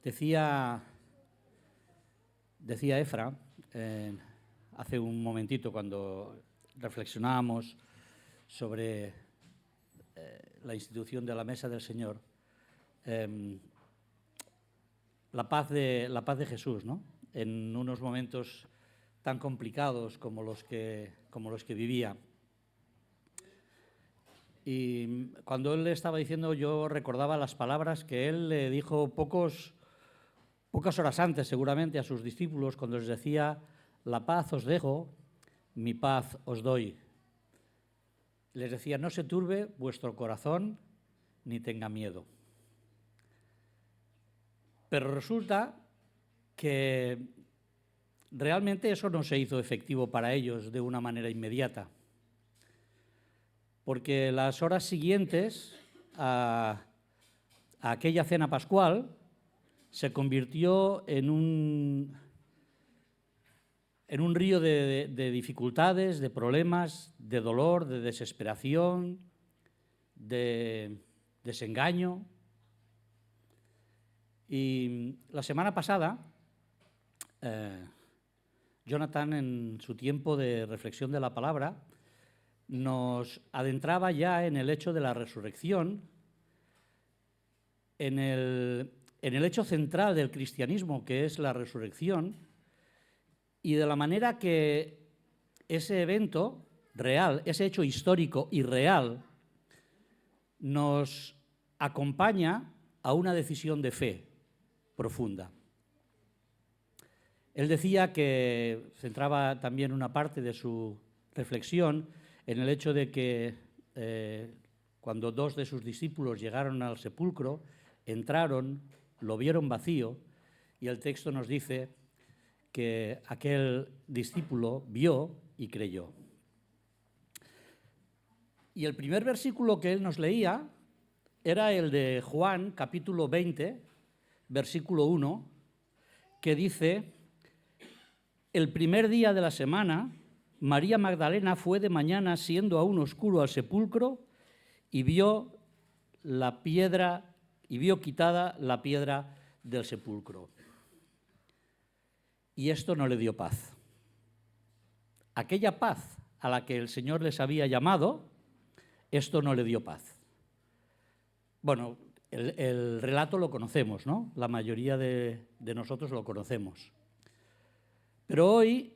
Decía Efra, hace un momentito cuando reflexionábamos sobre la institución de la Mesa del Señor, la paz de Jesús, ¿no? En unos momentos tan complicados como los que vivía. Y cuando él le estaba diciendo, yo recordaba las palabras que él le dijo pocas horas antes, seguramente, a sus discípulos, cuando les decía: la paz os dejo, mi paz os doy. Les decía: no se turbe vuestro corazón, ni tenga miedo. Pero resulta que realmente eso no se hizo efectivo para ellos de una manera inmediata, porque las horas siguientes a aquella cena pascual se convirtió en un río de dificultades, de problemas, de dolor, de desesperación, de desengaño. Y la semana pasada, Jonathan, en su tiempo de reflexión de la palabra, nos adentraba ya en el hecho de la resurrección, en el hecho central del cristianismo, que es la resurrección, y de la manera que ese evento real, ese hecho histórico y real, nos acompaña a una decisión de fe profunda. Él decía que centraba también una parte de su reflexión en el hecho de que cuando dos de sus discípulos llegaron al sepulcro, entraron, lo vieron vacío, y el texto nos dice que aquel discípulo vio y creyó. Y el primer versículo que él nos leía era el de Juan, capítulo 20, versículo 1, que dice: el primer día de la semana, María Magdalena fue de mañana, siendo aún oscuro, al sepulcro y vio quitada la piedra del sepulcro. Y esto no le dio paz. Aquella paz a la que el Señor les había llamado, esto no le dio paz. Bueno, el relato lo conocemos, ¿no? La mayoría de nosotros lo conocemos. Pero hoy,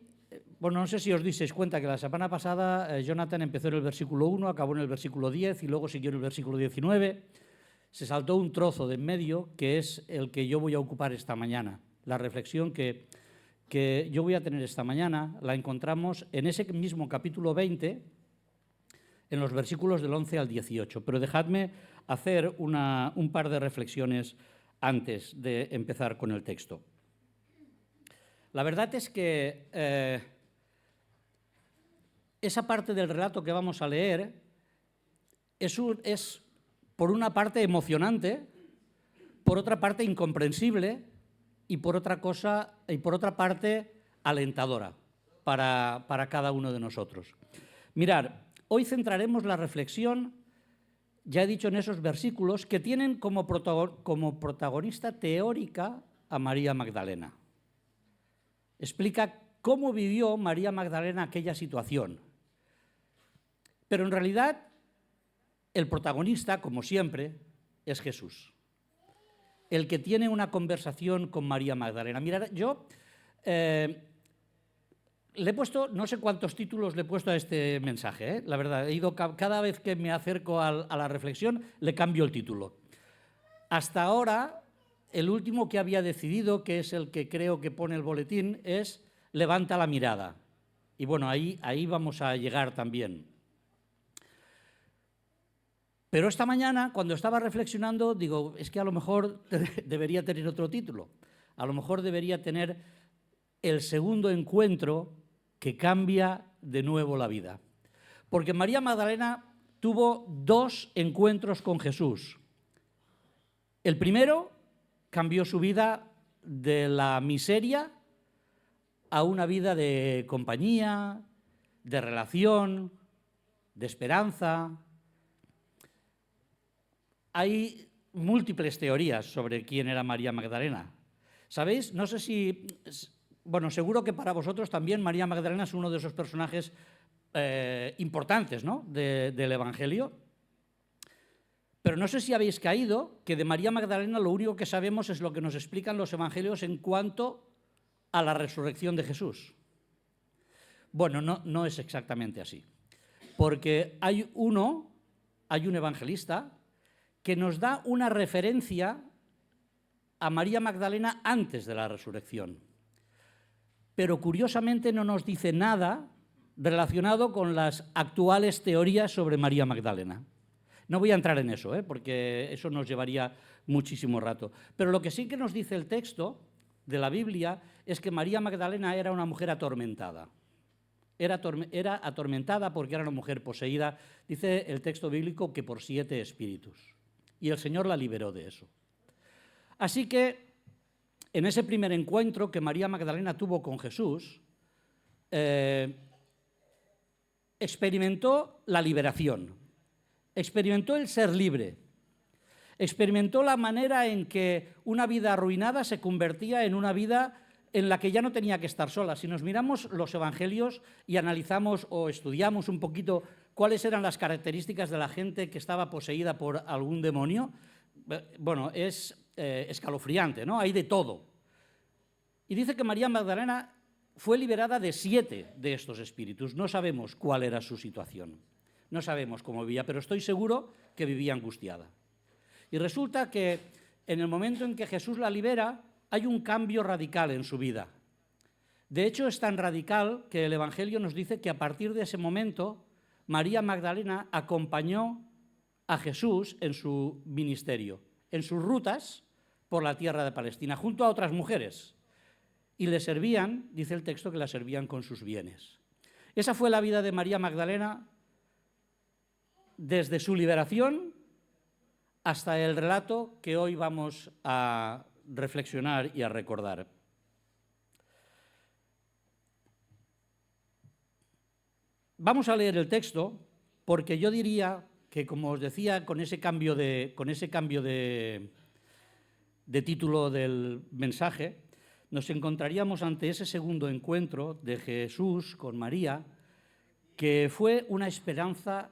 bueno, no sé si os disteis cuenta que la semana pasada Jonathan empezó en el versículo 1, acabó en el versículo 10 y luego siguió en el versículo 19. Se saltó un trozo de en medio, que es el que yo voy a ocupar esta mañana. La reflexión que yo voy a tener esta mañana la encontramos en ese mismo capítulo 20, en los versículos del 11 al 18. Pero dejadme hacer un par de reflexiones antes de empezar con el texto. La verdad es que esa parte del relato que vamos a leer es por una parte emocionante, por otra parte incomprensible y por otra parte alentadora para cada uno de nosotros. Mirad, hoy centraremos la reflexión, ya he dicho, en esos versículos que tienen como protagonista teórica a María Magdalena. Explica cómo vivió María Magdalena aquella situación. Pero en realidad el protagonista, como siempre, es Jesús, el que tiene una conversación con María Magdalena. Mirad, yo le he puesto, no sé cuántos títulos le he puesto a este mensaje, la verdad, cada vez que me acerco a la reflexión le cambio el título. Hasta ahora, el último que había decidido, que es el que creo que pone el boletín, es Levanta la mirada. Y bueno, ahí vamos a llegar también. Pero esta mañana, cuando estaba reflexionando, digo, es que a lo mejor debería tener otro título. A lo mejor debería tener el segundo encuentro que cambia de nuevo la vida. Porque María Magdalena tuvo dos encuentros con Jesús. El primero cambió su vida de la miseria a una vida de compañía, de relación, de esperanza. Hay múltiples teorías sobre quién era María Magdalena. ¿Sabéis? No sé si... Bueno, seguro que para vosotros también María Magdalena es uno de esos personajes importantes, ¿no?, del Evangelio. Pero no sé si habéis caído que de María Magdalena lo único que sabemos es lo que nos explican los Evangelios en cuanto a la resurrección de Jesús. Bueno, no es exactamente así. Porque hay un evangelista que nos da una referencia a María Magdalena antes de la resurrección. Pero curiosamente no nos dice nada relacionado con las actuales teorías sobre María Magdalena. No voy a entrar en eso, porque eso nos llevaría muchísimo rato. Pero lo que sí que nos dice el texto de la Biblia es que María Magdalena era una mujer atormentada. Era atormentada porque era una mujer poseída, dice el texto bíblico, que por 7 espíritus. Y el Señor la liberó de eso. Así que en ese primer encuentro que María Magdalena tuvo con Jesús, experimentó la liberación, experimentó el ser libre, experimentó la manera en que una vida arruinada se convertía en una vida en la que ya no tenía que estar sola. Si nos miramos los evangelios y analizamos o estudiamos un poquito cuáles eran las características de la gente que estaba poseída por algún demonio, bueno, es escalofriante, ¿no? Hay de todo. Y dice que María Magdalena fue liberada de 7 de estos espíritus. No sabemos cuál era su situación, no sabemos cómo vivía, pero estoy seguro que vivía angustiada. Y resulta que en el momento en que Jesús la libera, hay un cambio radical en su vida. De hecho, es tan radical que el Evangelio nos dice que a partir de ese momento, María Magdalena acompañó a Jesús en su ministerio, en sus rutas por la tierra de Palestina, junto a otras mujeres. Y le servían, dice el texto, que la servían con sus bienes. Esa fue la vida de María Magdalena desde su liberación hasta el relato que hoy vamos a reflexionar y a recordar. Vamos a leer el texto porque yo diría que, como os decía, con ese cambio de título del mensaje, nos encontraríamos ante ese segundo encuentro de Jesús con María, que fue una experiencia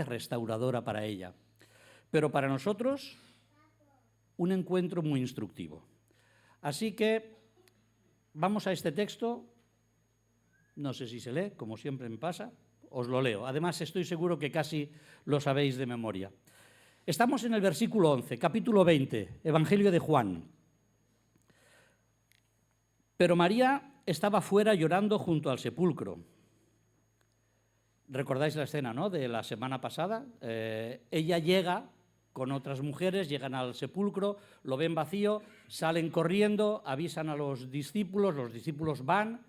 restauradora para ella, pero para nosotros un encuentro muy instructivo. Así que vamos a este texto, no sé si se lee, como siempre me pasa, os lo leo. Además, estoy seguro que casi lo sabéis de memoria. Estamos en el versículo 11, capítulo 20, Evangelio de Juan. Pero María estaba fuera llorando junto al sepulcro. ¿Recordáis la escena, no?, de la semana pasada? Ella llega con otras mujeres, llegan al sepulcro, lo ven vacío, salen corriendo, avisan a los discípulos van,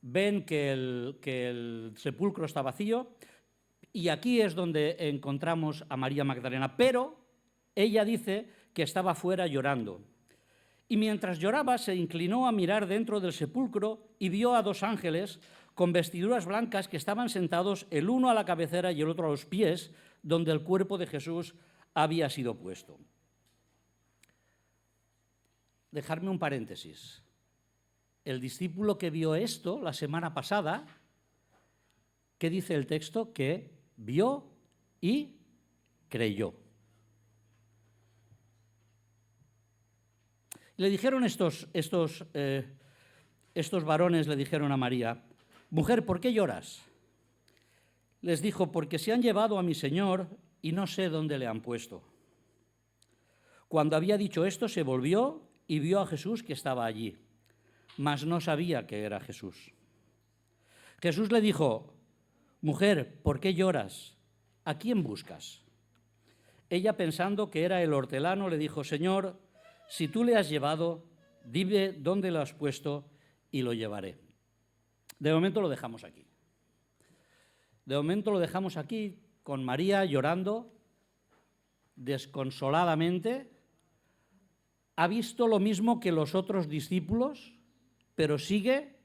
ven que el sepulcro está vacío, y aquí es donde encontramos a María Magdalena, pero ella dice que estaba fuera llorando. Y mientras lloraba se inclinó a mirar dentro del sepulcro y vio a 2 ángeles con vestiduras blancas que estaban sentados el uno a la cabecera y el otro a los pies, donde el cuerpo de Jesús había sido puesto. Dejadme un paréntesis. El discípulo que vio esto la semana pasada, ¿qué dice el texto? Que vio y creyó. Le dijeron estos varones, le dijeron a María: «Mujer, ¿por qué lloras?» Les dijo: «Porque se han llevado a mi Señor y no sé dónde le han puesto». Cuando había dicho esto, se volvió y vio a Jesús que estaba allí, mas no sabía que era Jesús. Jesús le dijo: «Mujer, ¿por qué lloras? ¿A quién buscas?» Ella, pensando que era el hortelano, le dijo: «Señor, si tú le has llevado, dime dónde lo has puesto y lo llevaré». De momento lo dejamos aquí. De momento lo dejamos aquí con María llorando desconsoladamente. Ha visto lo mismo que los otros discípulos, pero sigue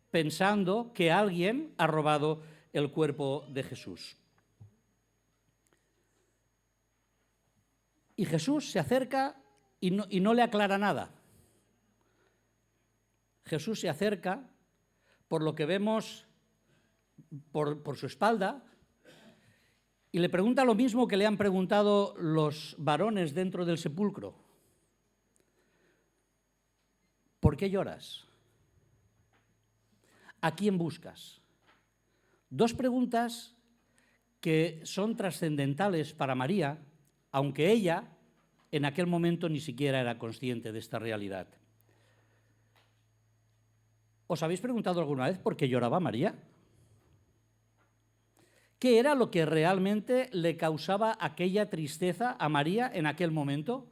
pensando que alguien ha robado el cuerpo de Jesús. Y Jesús se acerca y no le aclara nada. Jesús se acerca, por lo que vemos por su espalda, y le pregunta lo mismo que le han preguntado los varones dentro del sepulcro. ¿Por qué lloras? ¿A quién buscas? Dos preguntas que son trascendentales para María, aunque ella en aquel momento ni siquiera era consciente de esta realidad. ¿Os habéis preguntado alguna vez por qué lloraba María? ¿Qué era lo que realmente le causaba aquella tristeza a María en aquel momento?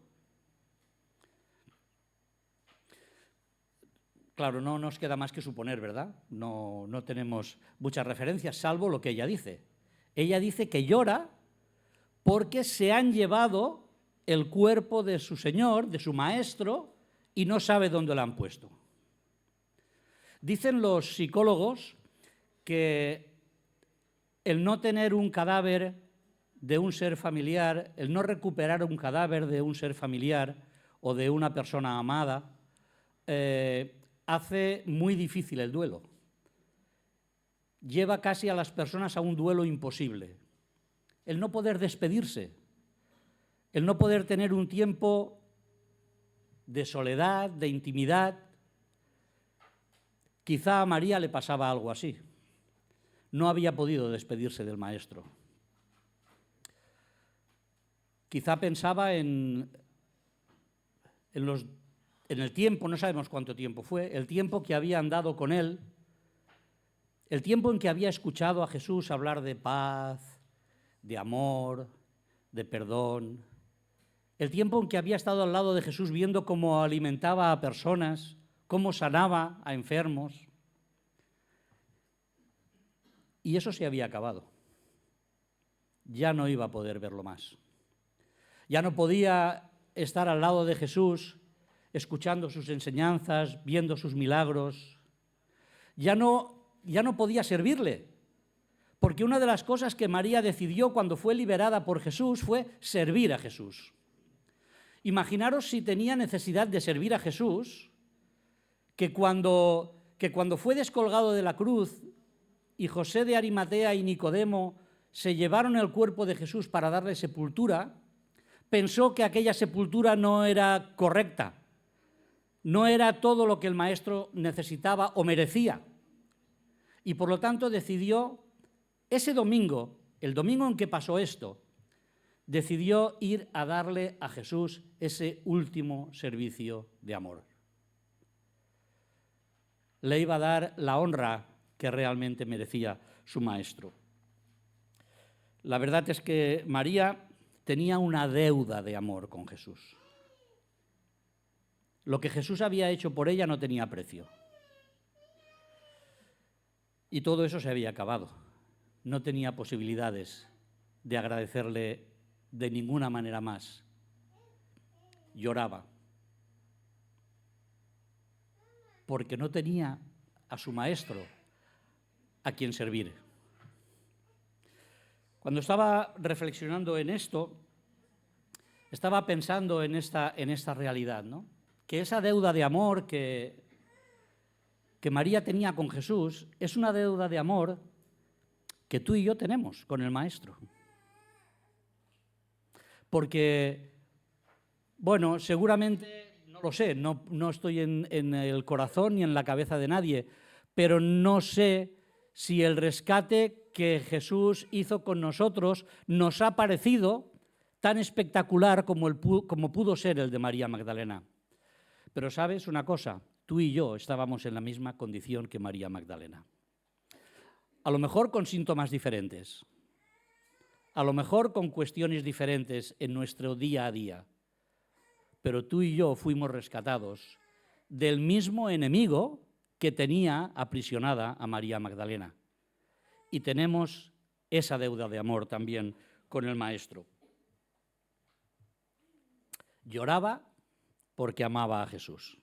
Claro, no nos queda más que suponer, ¿verdad? No tenemos muchas referencias, salvo lo que ella dice. Ella dice que llora porque se han llevado el cuerpo de su Señor, de su Maestro, y no sabe dónde lo han puesto. Dicen los psicólogos que el no tener un cadáver de un ser familiar, el no recuperar un cadáver de un ser familiar o de una persona amada, hace muy difícil el duelo. Lleva casi a las personas a un duelo imposible. El no poder despedirse, el no poder tener un tiempo de soledad, de intimidad. Quizá a María le pasaba algo así. No había podido despedirse del Maestro. Quizá pensaba en el tiempo, no sabemos cuánto tiempo fue, el tiempo que había andado con él, el tiempo en que había escuchado a Jesús hablar de paz, de amor, de perdón, el tiempo en que había estado al lado de Jesús viendo cómo alimentaba a personas, cómo sanaba a enfermos. Y eso se había acabado. Ya no iba a poder verlo más. Ya no podía estar al lado de Jesús, escuchando sus enseñanzas, viendo sus milagros. Ya no podía servirle, porque una de las cosas que María decidió cuando fue liberada por Jesús fue servir a Jesús. Imaginaros si tenía necesidad de servir a Jesús, que cuando fue descolgado de la cruz y José de Arimatea y Nicodemo se llevaron el cuerpo de Jesús para darle sepultura, pensó que aquella sepultura no era correcta, no era todo lo que el Maestro necesitaba o merecía. Y por lo tanto decidió, ese domingo, el domingo en que pasó esto, decidió ir a darle a Jesús ese último servicio de amor. Le iba a dar la honra que realmente merecía su Maestro. La verdad es que María tenía una deuda de amor con Jesús. Lo que Jesús había hecho por ella no tenía precio. Y todo eso se había acabado. No tenía posibilidades de agradecerle de ninguna manera más. Lloraba. Porque no tenía a su Maestro a quien servir. Cuando estaba reflexionando en esto, estaba pensando en esta realidad, ¿no? Que esa deuda de amor que María tenía con Jesús es una deuda de amor que tú y yo tenemos con el Maestro. Porque, bueno, seguramente, no lo sé, no estoy en el corazón ni en la cabeza de nadie, pero no sé si el rescate que Jesús hizo con nosotros nos ha parecido tan espectacular como pudo ser el de María Magdalena. Pero ¿sabes una cosa? Tú y yo estábamos en la misma condición que María Magdalena. A lo mejor con síntomas diferentes, a lo mejor con cuestiones diferentes en nuestro día a día, pero tú y yo fuimos rescatados del mismo enemigo que tenía aprisionada a María Magdalena. Y tenemos esa deuda de amor también con el Maestro. Lloraba porque amaba a Jesús.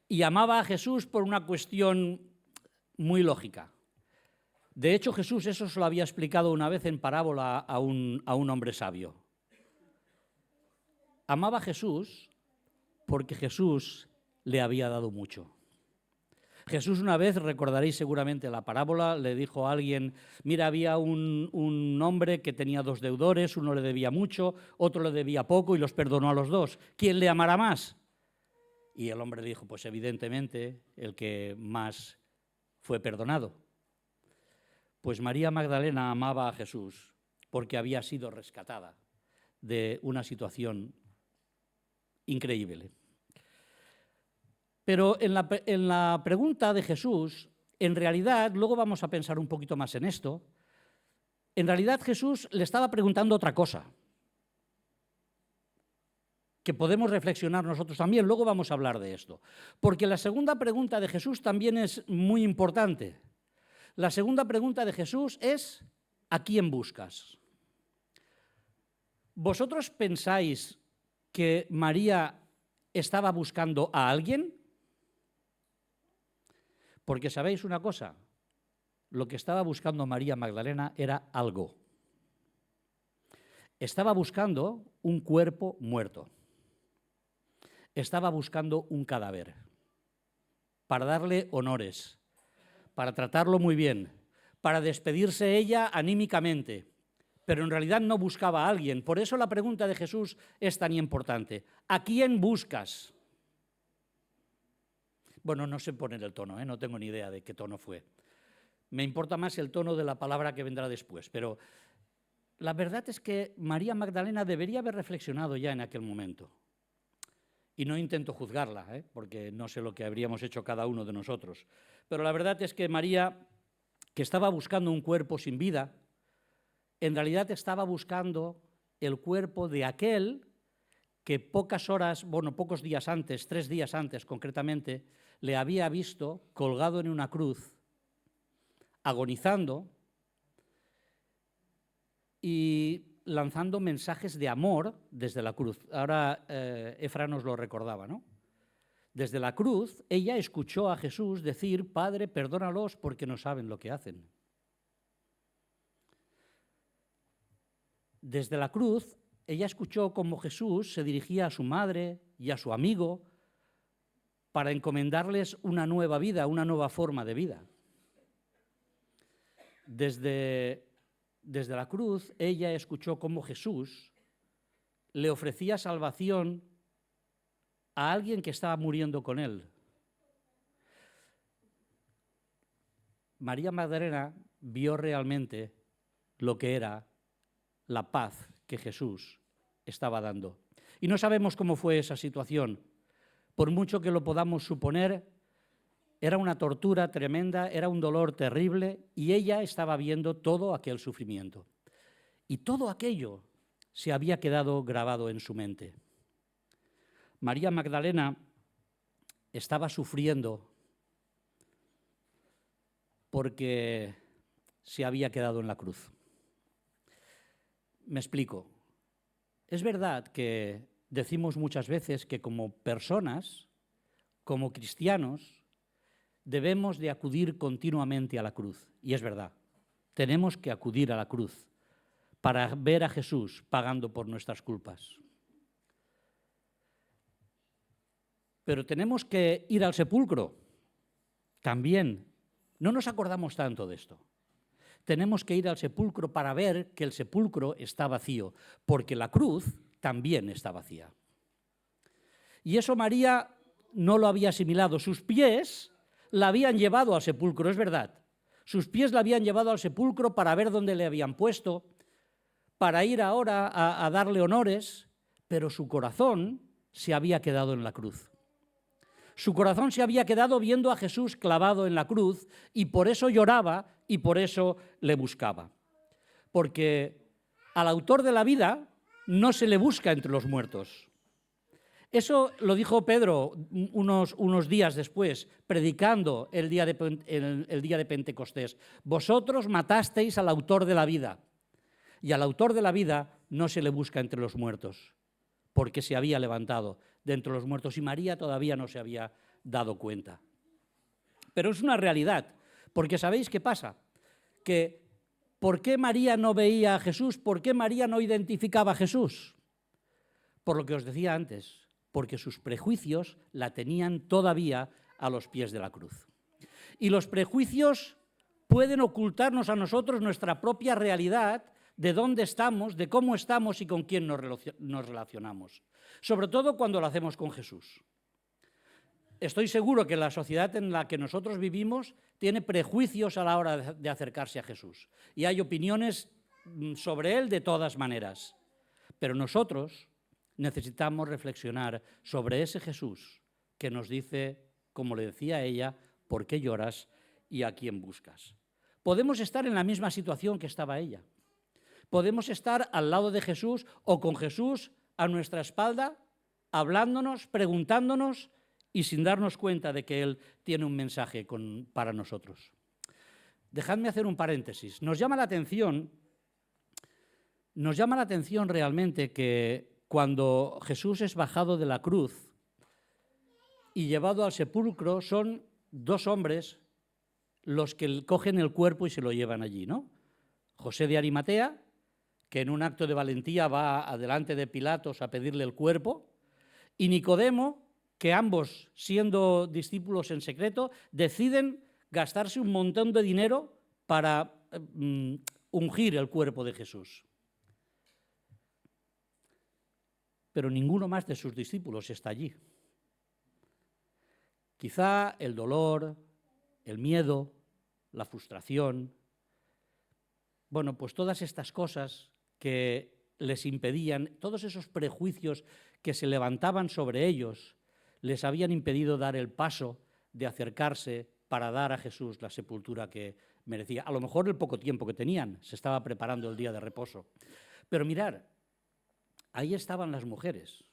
Y amaba a Jesús por una cuestión muy lógica. De hecho, Jesús eso se lo había explicado una vez en parábola a un hombre sabio. amaba a Jesús porque Jesús le había dado mucho. Jesús una vez, recordaréis seguramente la parábola, le dijo a alguien, mira, había un hombre que tenía 2 deudores, uno le debía mucho, otro le debía poco y los perdonó a los 2. ¿Quién le amará más? Y el hombre dijo, pues evidentemente el que más fue perdonado. Pues María Magdalena amaba a Jesús porque había sido rescatada de una situación increíble. Pero en la pregunta de Jesús, en realidad, luego vamos a pensar un poquito más en esto, en realidad Jesús le estaba preguntando otra cosa, que podemos reflexionar nosotros también, luego vamos a hablar de esto. Porque la segunda pregunta de Jesús también es muy importante. La segunda pregunta de Jesús es, ¿a quién buscas? ¿Vosotros pensáis que María estaba buscando a alguien? Porque sabéis una cosa, lo que estaba buscando María Magdalena era algo. Estaba buscando un cuerpo muerto. Estaba buscando un cadáver para darle honores, para tratarlo muy bien, para despedirse ella anímicamente. Pero en realidad no buscaba a alguien. Por eso la pregunta de Jesús es tan importante. ¿A quién buscas? Bueno, no sé poner el tono, no tengo ni idea de qué tono fue. Me importa más el tono de la palabra que vendrá después, pero la verdad es que María Magdalena debería haber reflexionado ya en aquel momento. Y no intento juzgarla, porque no sé lo que habríamos hecho cada uno de nosotros. Pero la verdad es que María, que estaba buscando un cuerpo sin vida, en realidad estaba buscando el cuerpo de aquel que pocos días antes, 3 días antes concretamente, le había visto colgado en una cruz, agonizando y lanzando mensajes de amor desde la cruz. Ahora Efra nos lo recordaba, ¿no? Desde la cruz, ella escuchó a Jesús decir, Padre, perdónalos porque no saben lo que hacen. Desde la cruz, ella escuchó cómo Jesús se dirigía a su madre y a su amigo para encomendarles una nueva vida, una nueva forma de vida. Desde la cruz, ella escuchó cómo Jesús le ofrecía salvación a alguien que estaba muriendo con él. María Magdalena vio realmente lo que era la paz que Jesús estaba dando. Y no sabemos cómo fue esa situación. Por mucho que lo podamos suponer, era una tortura tremenda, era un dolor terrible y ella estaba viendo todo aquel sufrimiento. Y todo aquello se había quedado grabado en su mente. María Magdalena estaba sufriendo porque se había quedado en la cruz. Me explico. Es verdad que decimos muchas veces que como personas, como cristianos, debemos de acudir continuamente a la cruz. Y es verdad, tenemos que acudir a la cruz para ver a Jesús pagando por nuestras culpas. Pero tenemos que ir al sepulcro también. No nos acordamos tanto de esto. Tenemos que ir al sepulcro para ver que el sepulcro está vacío, porque la cruz también está vacía. Y eso María no lo había asimilado. Sus pies la habían llevado al sepulcro, es verdad. Sus pies la habían llevado al sepulcro para ver dónde le habían puesto, para ir ahora a darle honores, pero su corazón se había quedado en la cruz. Su corazón se había quedado viendo a Jesús clavado en la cruz y por eso lloraba y por eso le buscaba. Porque al autor de la vida no se le busca entre los muertos. Eso lo dijo Pedro unos días después, predicando el día de Pentecostés. Vosotros matasteis al autor de la vida. Y al autor de la vida no se le busca entre los muertos, porque se había levantado de entre los muertos y María todavía no se había dado cuenta. Pero es una realidad, porque ¿sabéis qué pasa? Que ¿por qué María no veía a Jesús? ¿Por qué María no identificaba a Jesús? Por lo que os decía antes, porque sus prejuicios la tenían todavía a los pies de la cruz. Y los prejuicios pueden ocultarnos a nosotros nuestra propia realidad, de dónde estamos, de cómo estamos y con quién nos relacionamos. Sobre todo cuando lo hacemos con Jesús. Estoy seguro que la sociedad en la que nosotros vivimos tiene prejuicios a la hora de acercarse a Jesús. Y hay opiniones sobre él de todas maneras. Pero nosotros necesitamos reflexionar sobre ese Jesús que nos dice, como le decía ella, ¿por qué lloras y a quién buscas? Podemos estar en la misma situación que estaba ella. Podemos estar al lado de Jesús o con Jesús a nuestra espalda, hablándonos, preguntándonos y sin darnos cuenta de que Él tiene un mensaje para nosotros. Dejadme hacer un paréntesis. Nos llama la atención realmente que cuando Jesús es bajado de la cruz y llevado al sepulcro, son dos hombres los que cogen el cuerpo y se lo llevan allí, ¿no? José de Arimatea, que en un acto de valentía va adelante de Pilatos a pedirle el cuerpo, y Nicodemo, que ambos, siendo discípulos en secreto, deciden gastarse un montón de dinero para ungir el cuerpo de Jesús. Pero ninguno más de sus discípulos está allí. Quizá el dolor, el miedo, la frustración, bueno, pues todas estas cosas que les impedían, todos esos prejuicios que se levantaban sobre ellos, les habían impedido dar el paso de acercarse para dar a Jesús la sepultura que merecía. A lo mejor el poco tiempo que tenían, se estaba preparando el día de reposo. Pero mirar, ahí estaban las mujeres.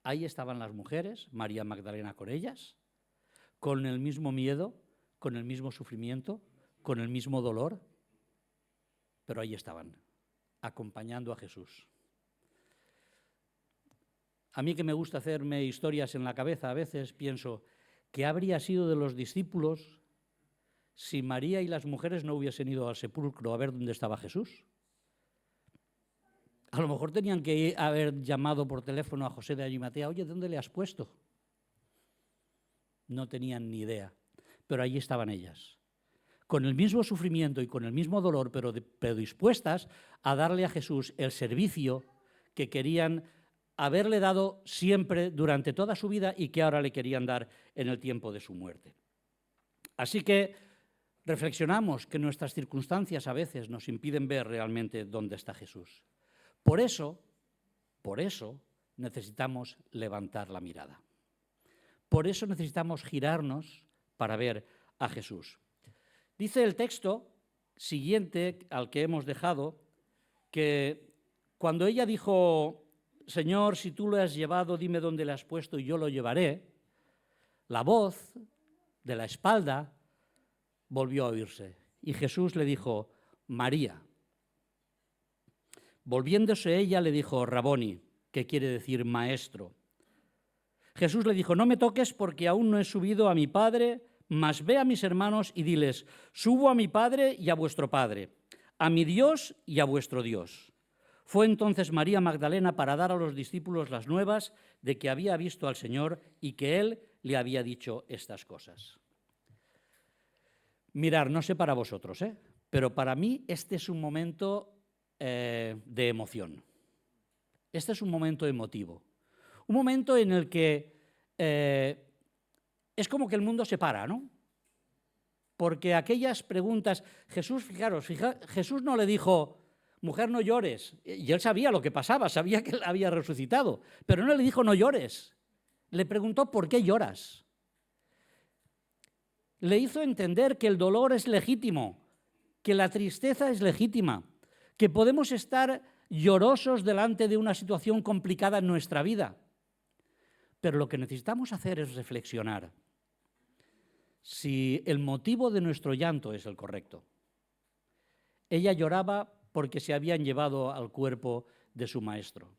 Ahí estaban las mujeres, María Magdalena con ellas, con el mismo miedo, con el mismo sufrimiento, con el mismo dolor. Pero ahí estaban, acompañando a Jesús. A mí, que me gusta hacerme historias en la cabeza, a veces pienso, ¿qué habría sido de los discípulos si María y las mujeres no hubiesen ido al sepulcro a ver dónde estaba Jesús? A lo mejor tenían que haber llamado por teléfono a José de Arimatea, oye, ¿dónde le has puesto? No tenían ni idea, pero allí estaban ellas, con el mismo sufrimiento y con el mismo dolor, pero dispuestas a darle a Jesús el servicio que querían haberle dado siempre durante toda su vida y que ahora le querían dar en el tiempo de su muerte. Así que reflexionamos que nuestras circunstancias a veces nos impiden ver realmente dónde está Jesús. Por eso necesitamos levantar la mirada. Por eso necesitamos girarnos para ver a Jesús. Dice el texto siguiente al que hemos dejado que cuando ella dijo, Señor, si tú lo has llevado, dime dónde le has puesto y yo lo llevaré, la voz de la espalda volvió a oírse y Jesús le dijo, María. Volviéndose ella le dijo, Raboni, que quiere decir maestro. Jesús le dijo, no me toques porque aún no he subido a mi Padre, mas ve a mis hermanos y diles, subo a mi Padre y a vuestro Padre, a mi Dios y a vuestro Dios. Fue entonces María Magdalena para dar a los discípulos las nuevas de que había visto al Señor y que Él le había dicho estas cosas. Mirad, no sé para vosotros, pero para mí este es un momento de emoción. Este es un momento emotivo. Un momento en el que es como que el mundo se para, ¿no? Porque aquellas preguntas, Jesús no le dijo, mujer, no llores. Y él sabía lo que pasaba, sabía que él había resucitado, pero no le dijo, no llores. Le preguntó, ¿por qué lloras? Le hizo entender que el dolor es legítimo, que la tristeza es legítima, que podemos estar llorosos delante de una situación complicada en nuestra vida. Pero lo que necesitamos hacer es reflexionar si el motivo de nuestro llanto es el correcto. Ella lloraba porque se habían llevado al cuerpo de su maestro,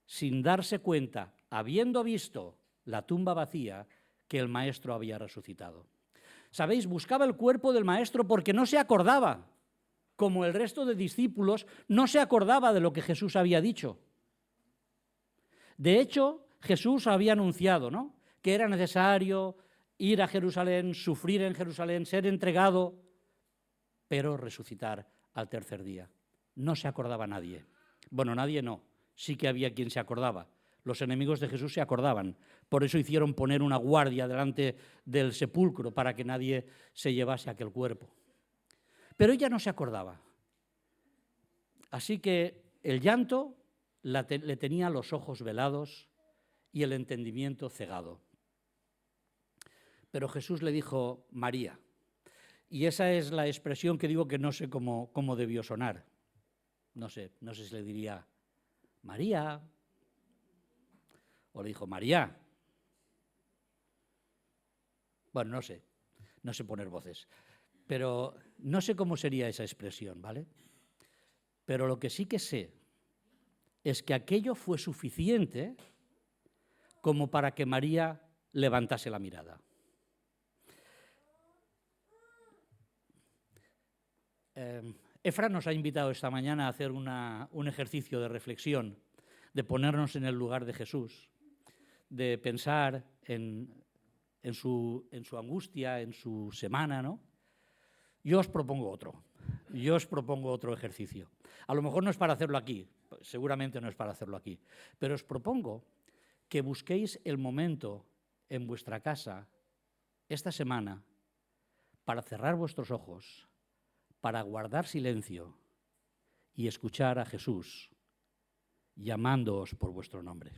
sin darse cuenta, habiendo visto la tumba vacía, que el maestro había resucitado. ¿Sabéis? Buscaba el cuerpo del maestro porque no se acordaba. como el resto de discípulos, no se acordaba de lo que Jesús había dicho. De hecho, Jesús había anunciado, ¿no?, que era necesario ir a Jerusalén, sufrir en Jerusalén, ser entregado, pero resucitar al tercer día. No se acordaba nadie. Bueno, nadie no. Sí que había quien se acordaba. Los enemigos de Jesús se acordaban. Por eso hicieron poner una guardia delante del sepulcro para que nadie se llevase aquel cuerpo. Pero ella no se acordaba. Así que el llanto le tenía los ojos velados y el entendimiento cegado. Pero Jesús le dijo: María. Y esa es la expresión que digo que no sé cómo debió sonar. No sé si le diría María, o le dijo María. Bueno, no sé poner voces, pero no sé cómo sería esa expresión, ¿vale? Pero lo que sí que sé es que aquello fue suficiente como para que María levantase la mirada. Efra nos ha invitado esta mañana a hacer un ejercicio de reflexión, de ponernos en el lugar de Jesús, de pensar en su angustia, en su semana, ¿no? Yo os propongo otro ejercicio. A lo mejor no es para hacerlo aquí, seguramente no es para hacerlo aquí, pero os propongo que busquéis el momento en vuestra casa esta semana para cerrar vuestros ojos, para guardar silencio y escuchar a Jesús llamándoos por vuestro nombre.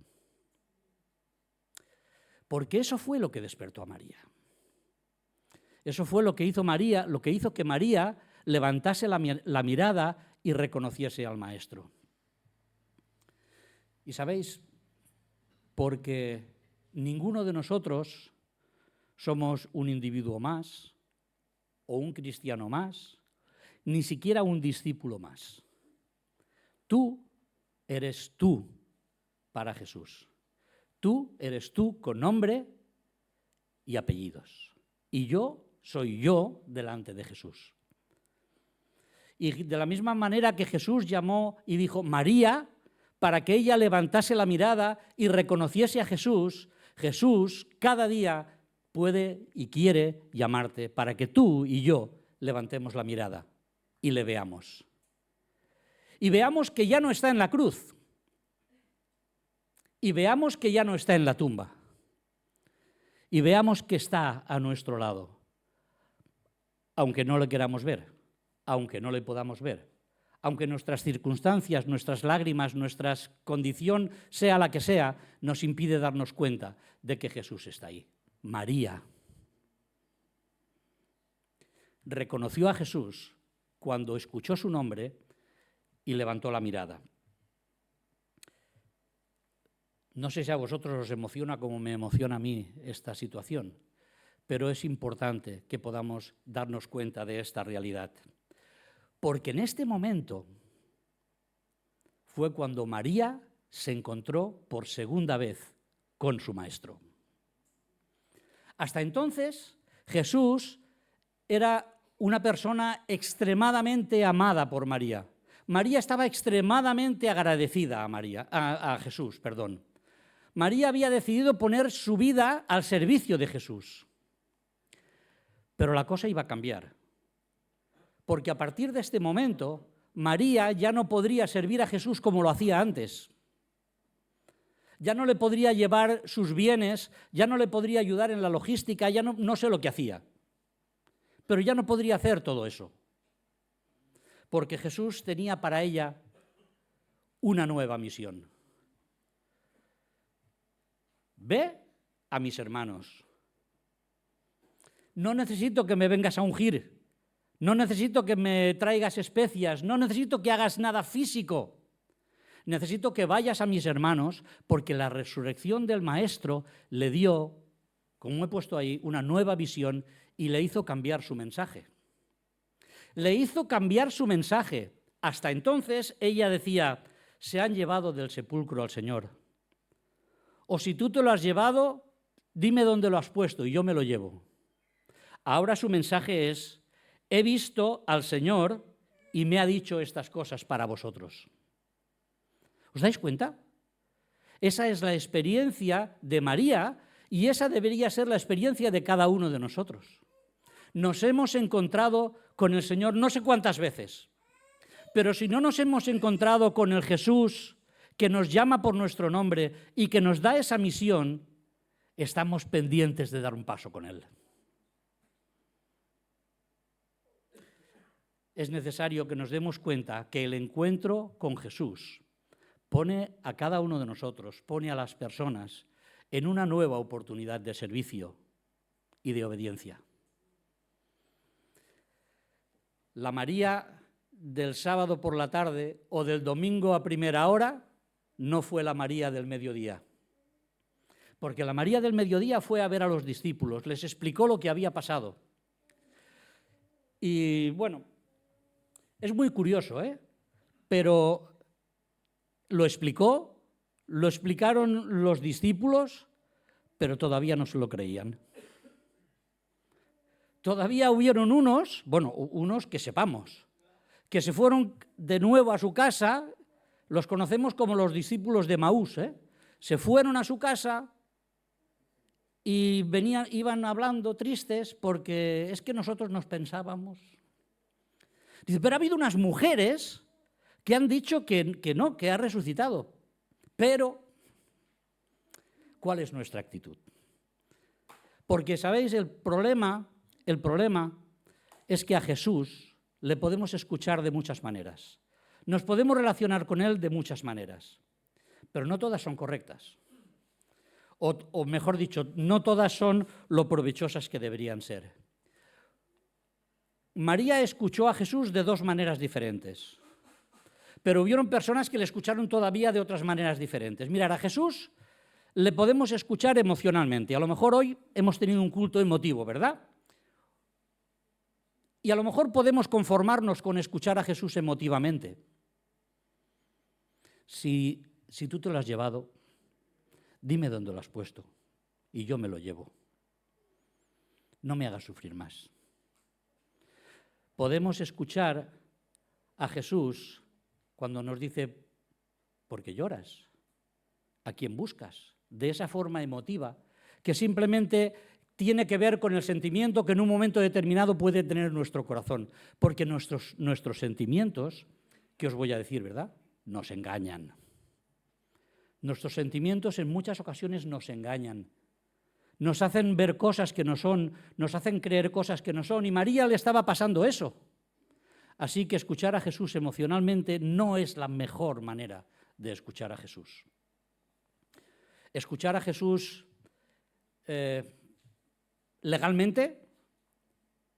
Porque eso fue lo que despertó a María. Eso fue lo que hizo María, lo que hizo que María levantase la mirada y reconociese al Maestro. Y sabéis, porque ninguno de nosotros somos un individuo más o un cristiano más, ni siquiera un discípulo más. Tú eres tú para Jesús. Tú eres tú con nombre y apellidos. Y yo soy yo delante de Jesús. Y de la misma manera que Jesús llamó y dijo María, para que ella levantase la mirada y reconociese a Jesús, Jesús cada día puede y quiere llamarte para que tú y yo levantemos la mirada y le veamos. Y veamos que ya no está en la cruz. Y veamos que ya no está en la tumba. Y veamos que está a nuestro lado. Aunque no le queramos ver, aunque no le podamos ver, aunque nuestras circunstancias, nuestras lágrimas, nuestra condición, sea la que sea, nos impide darnos cuenta de que Jesús está ahí. María reconoció a Jesús cuando escuchó su nombre y levantó la mirada. No sé si a vosotros os emociona como me emociona a mí esta situación, pero es importante que podamos darnos cuenta de esta realidad. Porque en este momento fue cuando María se encontró por segunda vez con su Maestro. Hasta entonces, Jesús era una persona extremadamente amada por María. María estaba extremadamente agradecida a Jesús. María había decidido poner su vida al servicio de Jesús. Pero la cosa iba a cambiar. Porque a partir de este momento, María ya no podría servir a Jesús como lo hacía antes. Ya no le podría llevar sus bienes, ya no le podría ayudar en la logística, ya no sé lo que hacía. Pero ya no podría hacer todo eso. Porque Jesús tenía para ella una nueva misión. Ve a mis hermanos. No necesito que me vengas a ungir. No necesito que me traigas especias. No necesito que hagas nada físico. Necesito que vayas a mis hermanos porque la resurrección del Maestro le dio, como he puesto ahí, una nueva visión y le hizo cambiar su mensaje. Le hizo cambiar su mensaje. Hasta entonces ella decía, se han llevado del sepulcro al Señor. O si tú te lo has llevado, dime dónde lo has puesto y yo me lo llevo. Ahora su mensaje es, he visto al Señor y me ha dicho estas cosas para vosotros. ¿Os dais cuenta? Esa es la experiencia de María y esa debería ser la experiencia de cada uno de nosotros. Nos hemos encontrado con el Señor no sé cuántas veces, pero si no nos hemos encontrado con el Jesús que nos llama por nuestro nombre y que nos da esa misión, estamos pendientes de dar un paso con Él. Es necesario que nos demos cuenta que el encuentro con Jesús pone a cada uno de nosotros, pone a las personas en una nueva oportunidad de servicio y de obediencia. La María del sábado por la tarde o del domingo a primera hora no fue la María del mediodía. Porque la María del mediodía fue a ver a los discípulos, les explicó lo que había pasado. Y bueno, es muy curioso, pero lo explicó, lo explicaron los discípulos, pero todavía no se lo creían. Todavía hubieron unos que sepamos, que se fueron de nuevo a su casa, los conocemos como los discípulos de Emaús, se fueron a su casa y iban hablando tristes porque es que nosotros nos pensábamos. Dice, pero ha habido unas mujeres que han dicho que no, que ha resucitado. Pero, ¿cuál es nuestra actitud? Porque, ¿sabéis? El problema es que a Jesús le podemos escuchar de muchas maneras. Nos podemos relacionar con Él de muchas maneras, pero no todas son correctas. O mejor dicho, no todas son lo provechosas que deberían ser. María escuchó a Jesús de dos maneras diferentes, pero hubieron personas que le escucharon todavía de otras maneras diferentes. Mirad, a Jesús le podemos escuchar emocionalmente. A lo mejor hoy hemos tenido un culto emotivo, ¿verdad? Y a lo mejor podemos conformarnos con escuchar a Jesús emotivamente. Si tú te lo has llevado, dime dónde lo has puesto y yo me lo llevo. No me hagas sufrir más. Podemos escuchar a Jesús cuando nos dice, ¿por qué lloras? ¿A quién buscas? De esa forma emotiva, que simplemente tiene que ver con el sentimiento que en un momento determinado puede tener nuestro corazón. Porque nuestros sentimientos, ¿qué os voy a decir, verdad? Nos engañan. Nuestros sentimientos en muchas ocasiones nos engañan. Nos hacen ver cosas que no son, nos hacen creer cosas que no son. Y María le estaba pasando eso. Así que escuchar a Jesús emocionalmente no es la mejor manera de escuchar a Jesús. Escuchar a Jesús legalmente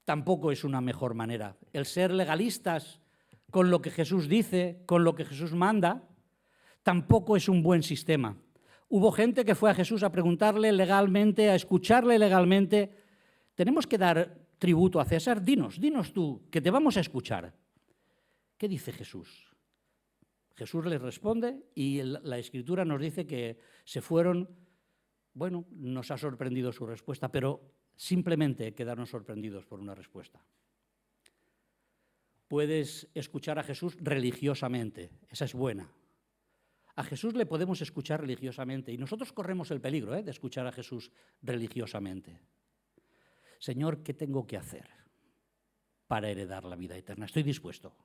tampoco es una mejor manera. El ser legalistas con lo que Jesús dice, con lo que Jesús manda, tampoco es un buen sistema. Hubo gente que fue a Jesús a preguntarle legalmente, a escucharle legalmente. Tenemos que dar tributo a César. Dinos tú, que te vamos a escuchar. ¿Qué dice Jesús? Jesús les responde y la Escritura nos dice que se fueron. Bueno, nos ha sorprendido su respuesta, pero simplemente quedarnos sorprendidos por una respuesta. Puedes escuchar a Jesús religiosamente, esa es buena. A Jesús le podemos escuchar religiosamente y nosotros corremos el peligro de escuchar a Jesús religiosamente. Señor, ¿qué tengo que hacer para heredar la vida eterna? Estoy dispuesto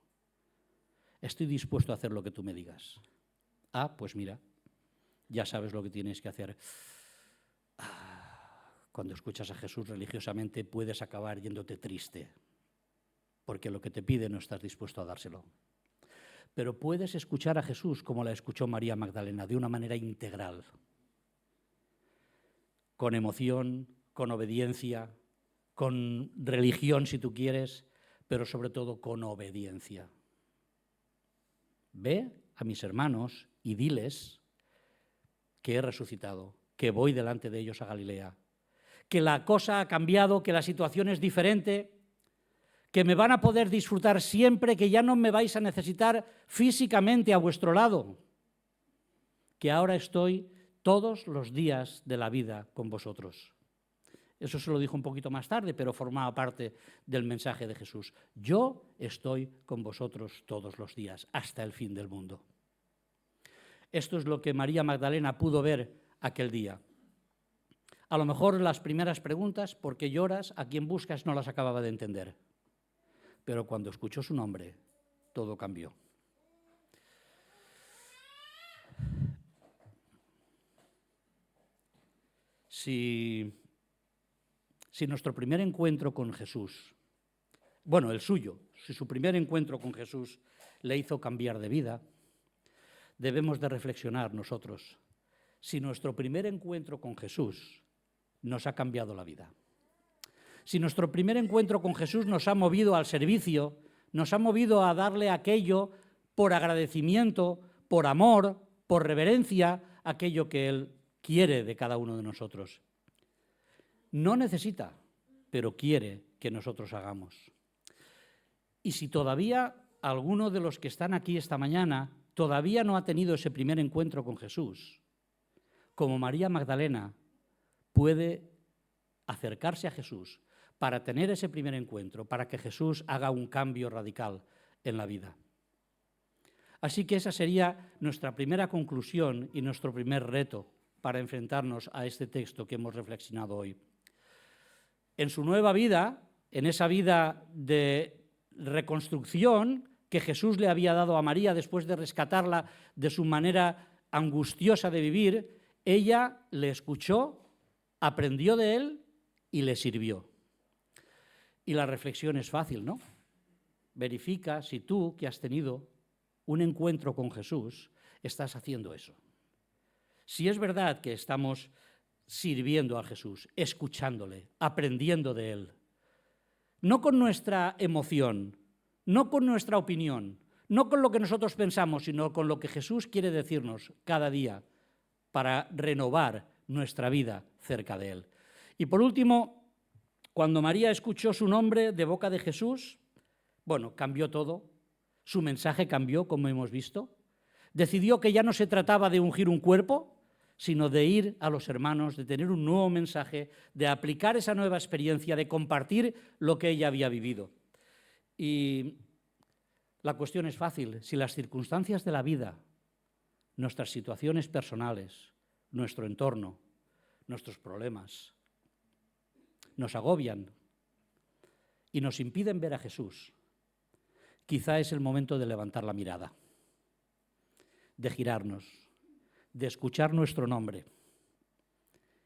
a hacer lo que tú me digas. Ah, pues mira, ya sabes lo que tienes que hacer. Cuando escuchas a Jesús religiosamente puedes acabar yéndote triste, porque lo que te pide no estás dispuesto a dárselo. Pero puedes escuchar a Jesús como la escuchó María Magdalena, de una manera integral, con emoción, con obediencia, con religión si tú quieres, pero sobre todo con obediencia. Ve a mis hermanos y diles que he resucitado, que voy delante de ellos a Galilea, que la cosa ha cambiado, que la situación es diferente, que me van a poder disfrutar siempre, que ya no me vais a necesitar físicamente a vuestro lado, que ahora estoy todos los días de la vida con vosotros. Eso se lo dijo un poquito más tarde, pero formaba parte del mensaje de Jesús. Yo estoy con vosotros todos los días, hasta el fin del mundo. Esto es lo que María Magdalena pudo ver aquel día. A lo mejor las primeras preguntas, ¿por qué lloras? ¿A quién buscas? No las acababa de entender. Pero cuando escuchó su nombre, todo cambió. Si nuestro primer encuentro con Jesús, bueno, el suyo, si su primer encuentro con Jesús le hizo cambiar de vida, debemos de reflexionar nosotros si nuestro primer encuentro con Jesús nos ha cambiado la vida. Si nuestro primer encuentro con Jesús nos ha movido al servicio, nos ha movido a darle aquello por agradecimiento, por amor, por reverencia, aquello que Él quiere de cada uno de nosotros. No necesita, pero quiere que nosotros hagamos. Y si todavía alguno de los que están aquí esta mañana todavía no ha tenido ese primer encuentro con Jesús, como María Magdalena, puede acercarse a Jesús para tener ese primer encuentro, para que Jesús haga un cambio radical en la vida. Así que esa sería nuestra primera conclusión y nuestro primer reto para enfrentarnos a este texto que hemos reflexionado hoy. En su nueva vida, en esa vida de reconstrucción que Jesús le había dado a María después de rescatarla de su manera angustiosa de vivir, ella le escuchó, aprendió de él y le sirvió. Y la reflexión es fácil, ¿no? Verifica si tú, que has tenido un encuentro con Jesús, estás haciendo eso. Si es verdad que estamos sirviendo a Jesús, escuchándole, aprendiendo de él, no con nuestra emoción, no con nuestra opinión, no con lo que nosotros pensamos, sino con lo que Jesús quiere decirnos cada día para renovar nuestra vida cerca de él. Y por último, cuando María escuchó su nombre de boca de Jesús, bueno, cambió todo. Su mensaje cambió, como hemos visto. Decidió que ya no se trataba de ungir un cuerpo, sino de ir a los hermanos, de tener un nuevo mensaje, de aplicar esa nueva experiencia, de compartir lo que ella había vivido. Y la cuestión es fácil. Si las circunstancias de la vida, nuestras situaciones personales, nuestro entorno, nuestros problemas, nos agobian y nos impiden ver a Jesús, quizá es el momento de levantar la mirada, de girarnos, de escuchar nuestro nombre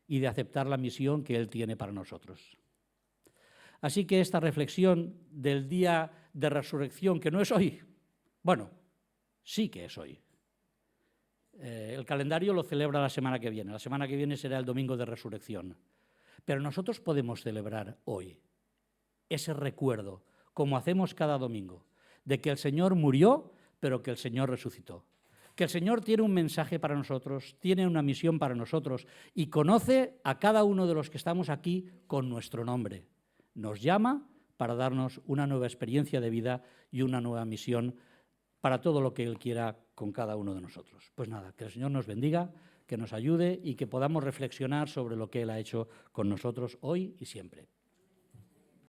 y de aceptar la misión que Él tiene para nosotros. Así que esta reflexión del día de resurrección, que no es hoy, bueno, sí que es hoy. El calendario lo celebra la semana que viene. La semana que viene será el domingo de resurrección. Pero nosotros podemos celebrar hoy ese recuerdo, como hacemos cada domingo, de que el Señor murió, pero que el Señor resucitó. Que el Señor tiene un mensaje para nosotros, tiene una misión para nosotros y conoce a cada uno de los que estamos aquí con nuestro nombre. Nos llama para darnos una nueva experiencia de vida y una nueva misión para todo lo que Él quiera con cada uno de nosotros. Pues nada, que el Señor nos bendiga, que nos ayude y que podamos reflexionar sobre lo que Él ha hecho con nosotros hoy y siempre.